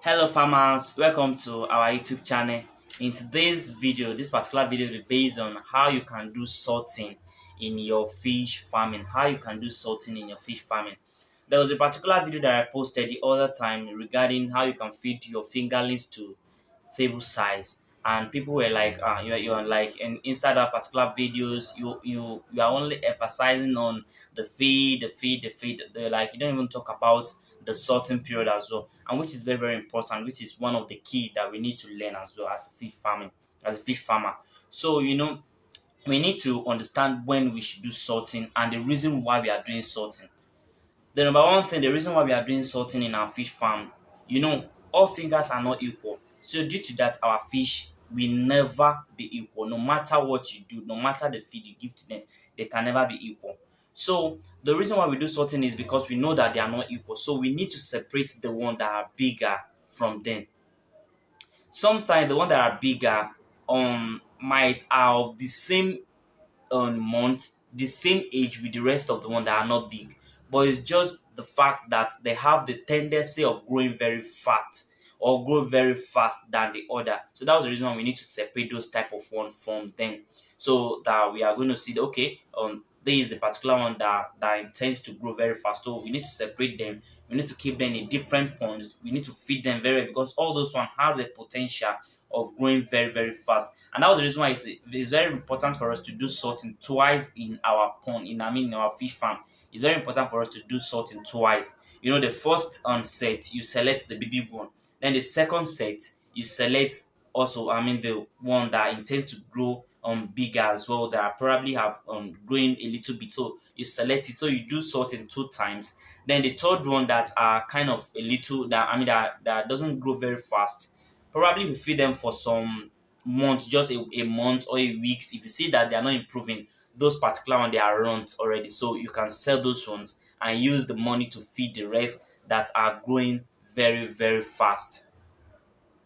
Hello farmers, welcome to our YouTube channel. In today's video, this particular video will be based on how you can do sorting in your fish farming. How you can do sorting in your fish farming. There was a particular video that I posted the other time regarding how you can feed your fingerlings to table size, and people were like you're like, and inside that particular videos you are only emphasizing on the feed. They're like, you don't even talk about the sorting period as well, and which is very very important, which is one of the key that we need to learn as well as a fish farmer. So we need to understand when we should do sorting and the reason why we are doing sorting. The number one thing, the reason why we are doing sorting in our fish farm, all fingers are not equal. So due to that, our fish will never be equal. No matter what you do, no matter the feed you give to them, they can never be equal. So the reason why we do sorting is because we know that they are not equal. So we need to separate the one that are bigger from them. Sometimes the one that are bigger might have the same month, the same age with the rest of the one that are not big. But it's just the fact that they have the tendency of growing very fat or grow very fast than the other. So that was the reason why we need to separate those type of one from them. So that we are going to see that, okay, there is the particular one that intends to grow very fast. So we need to separate them. We need to keep them in different ponds. We need to feed them very well because all those one has a potential of growing very very fast. And that was the reason why it's very important for us to do sorting twice in our pond, in our fish farm. It's very important for us to do sorting twice. The first set you select the baby one, then the second set you select also, the one that intend to grow bigger as well, that probably have growing a little bit. So you select it. So you do sorting two times. Then the third one that are kind of a little, that doesn't grow very fast. Probably we feed them for some months, just a month or a weeks. If you see that they are not improving, those particular ones they are runt already. So you can sell those ones and use the money to feed the rest that are growing very, very fast.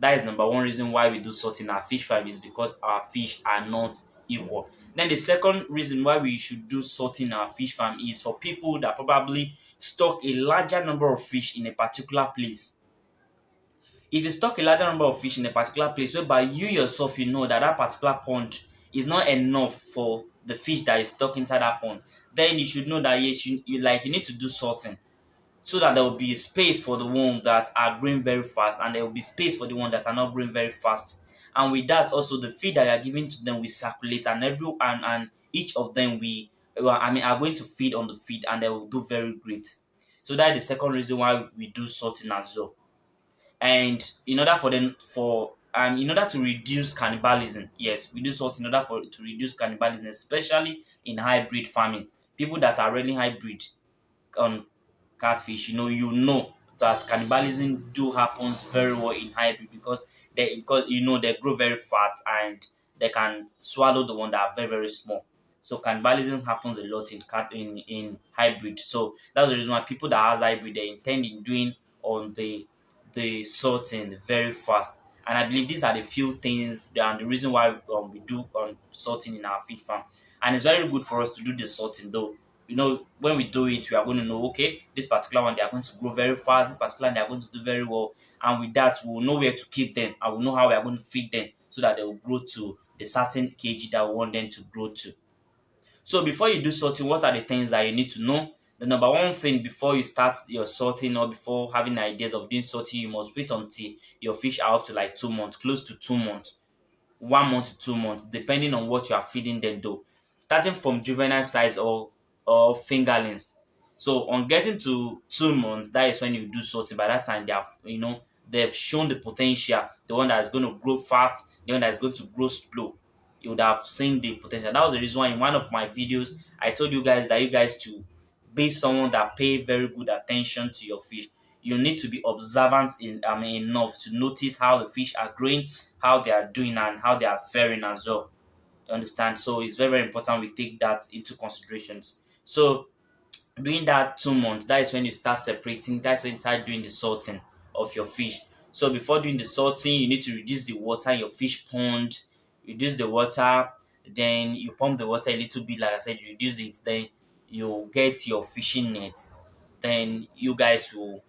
That is number one reason why we do sorting our fish farm, is because our fish are not equal. Then the second reason why we should do sorting our fish farm is for people that probably stock a larger number of fish in a particular place. If you stock a larger number of fish in a particular place, whereby you yourself you know that that particular pond is not enough for the fish that is stuck inside that pond, then you should know that yes, you need to do something so that there will be a space for the ones that are growing very fast and there will be space for the ones that are not growing very fast. And with that, also the feed that you are giving to them will circulate, and and each of them are going to feed on the feed and they will do very great. So that is the second reason why we do sorting as well. And in order to reduce cannibalism, yes, we do sort in order for to reduce cannibalism, especially in hybrid farming. People that are really hybrid on catfish, you know that cannibalism do happens very well in hybrid, because they grow very fast and they can swallow the one that are very very small. So cannibalism happens a lot in hybrid. So that's the reason why people that has hybrid, they intend in doing on the sorting very fast. And I believe these are the few things and the reason why we do sorting in our fish farm. And it's very good for us to do the sorting though. When we do it, we are going to know, okay, this particular one they are going to grow very fast, this particular one they are going to do very well. And with that, we will know where to keep them. And we'll know how we are going to feed them so that they will grow to the certain kg that we want them to grow to. So before you do sorting, what are the things that you need to know? The number one thing before you start your sorting or before having ideas of doing sorting, you must wait until your fish are up to like 2 months, close to 2 months, 1 month to 2 months, depending on what you are feeding them though. Starting from juvenile size or fingerlings. So on getting to 2 months, that is when you do sorting. By that time, they've shown the potential, the one that is going to grow fast, the one that is going to grow slow. You would have seen the potential. That was the reason why in one of my videos I told you guys that you guys to be someone that pay very good attention to your fish. You need to be observant enough to notice how the fish are growing, how they are doing, and how they are faring as well. You understand? So it's very, very important we take that into considerations. So during that 2 months, that is when you start separating, that's when you start doing the sorting of your fish. So before doing the sorting, you need to reduce the water in your fish pond, reduce the water, then you pump the water a little bit, like I said, you reduce it, then you get your fishing net. Then you guys will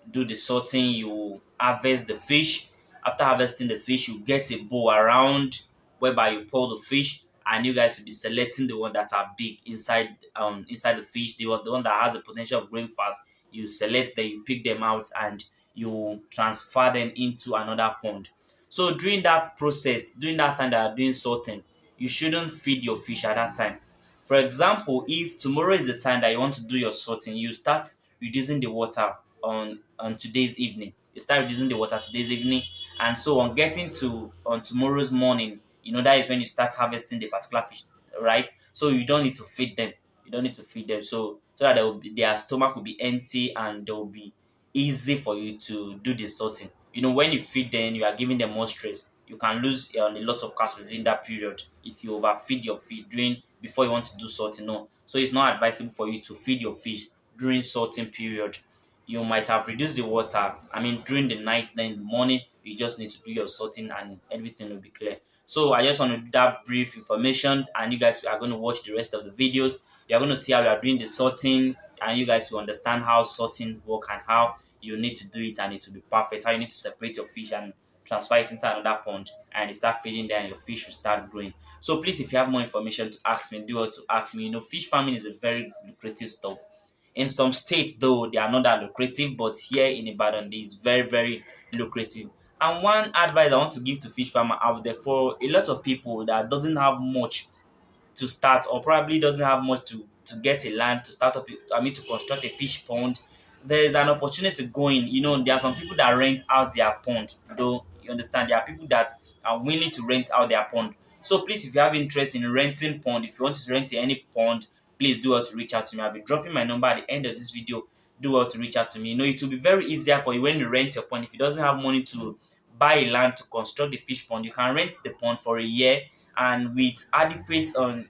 do the sorting, you harvest the fish. After harvesting the fish, you get a bowl around whereby you pull the fish, and you guys will be selecting the one that are big inside the fish, the one that has the potential of growing fast. You select them, you pick them out, and you transfer them into another pond. So during that process, during that time that you're doing sorting, you shouldn't feed your fish at that time. For example, if tomorrow is the time that you want to do your sorting, you start reducing the water on today's evening. You start reducing the water today's evening, and so on getting to on tomorrow's morning, that is when you start harvesting the particular fish, right? So you don't need to feed them. You don't need to feed them, so that their stomach will be empty and they will be easy for you to do the sorting. When you feed them, you are giving them more stress. You can lose a lot of calories within that period if you overfeed your fish during before you want to do sorting. No, so it's not advisable for you to feed your fish during sorting period. You might have reduced the water. I mean, during the night, then in the morning, you just need to do your sorting and everything will be clear. So I just want to do that brief information, and you guys are going to watch the rest of the videos. You're going to see how we are doing the sorting, and you guys will understand how sorting work and how you need to do it, and it will be perfect. How you need to separate your fish and transfer it into another pond, and you start feeding there, and your fish will start growing. So please, if you have more information to ask me, do what to ask me. Fish farming is a very lucrative stuff. In some states, though, they are not that lucrative, but here in Ibadan, it is very, very lucrative. And one advice I want to give to fish farmer out there, for a lot of people that doesn't have much to start, or probably doesn't have much to get a land to start up, to construct a fish pond, there is an opportunity going. There are some people that rent out their pond, though, you understand, there are people that are willing to rent out their pond. So please, if you have interest in renting pond, if you want to rent any pond, please do well to reach out to me. I'll be dropping my number at the end of this video. Do well to reach out to me. It will be very easier for you when you rent your pond. If you doesn't have money to buy a land to construct the fish pond, you can rent the pond for a year, and with adequate on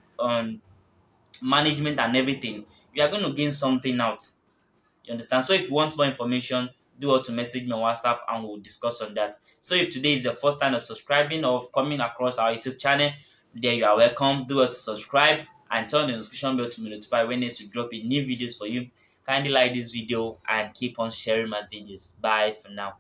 management and everything, you are going to gain something out. You understand? So if you want more information, do well to message me on WhatsApp and we'll discuss on that. So if today is the first time of subscribing or of coming across our YouTube channel, then you are welcome. Do well to subscribe and turn the notification bell to be notified when next to drop in new videos for you. Kindly like this video and keep on sharing my videos. Bye for now.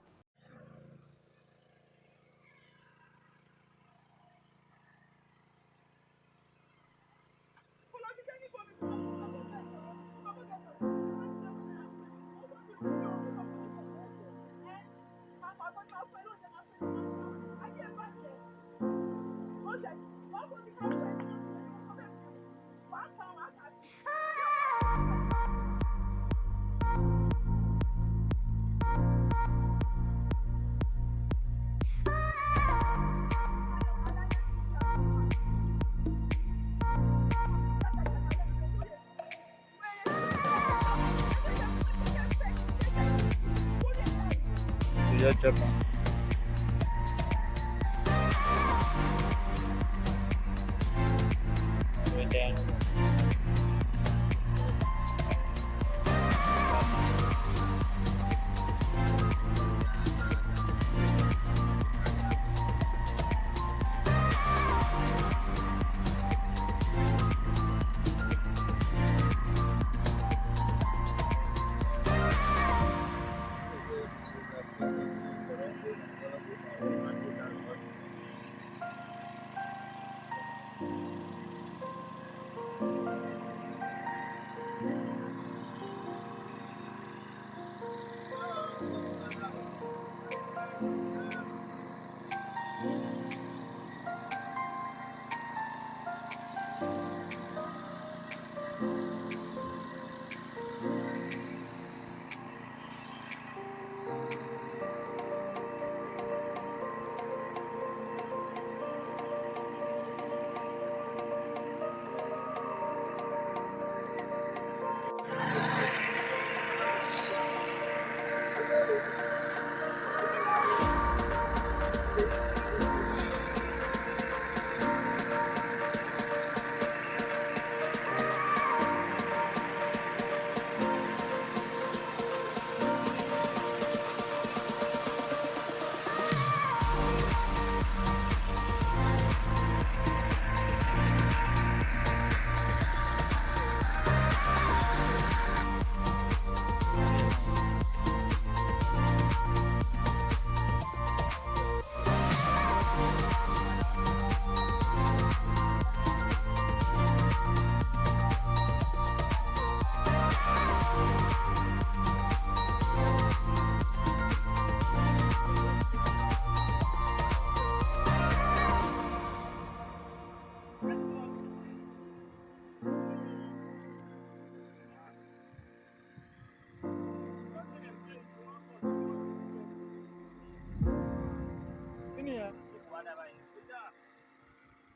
Your job.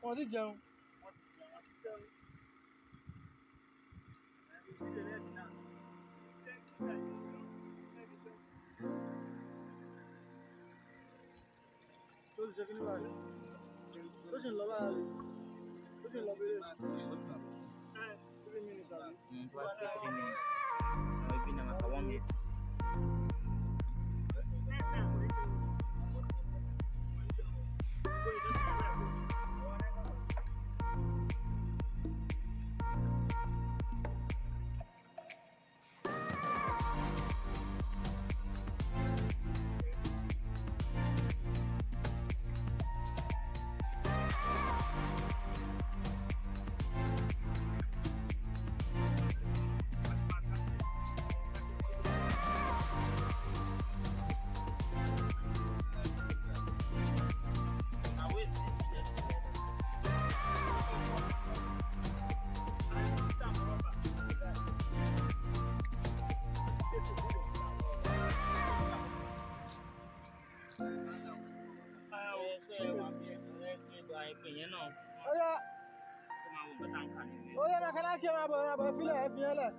Wọ́n ti jẹun. Tó ti ṣe kí ní báyìí? Ó sì ń lọ báyìí. Ó sì ń lọ bí eré. 3 minutes àbí? 3 minutes. No, it's been like 1 minute. Ó yá, bàkálá kí ẹ máa bọ̀, fílẹ̀ ẹ fi yẹn lẹ̀.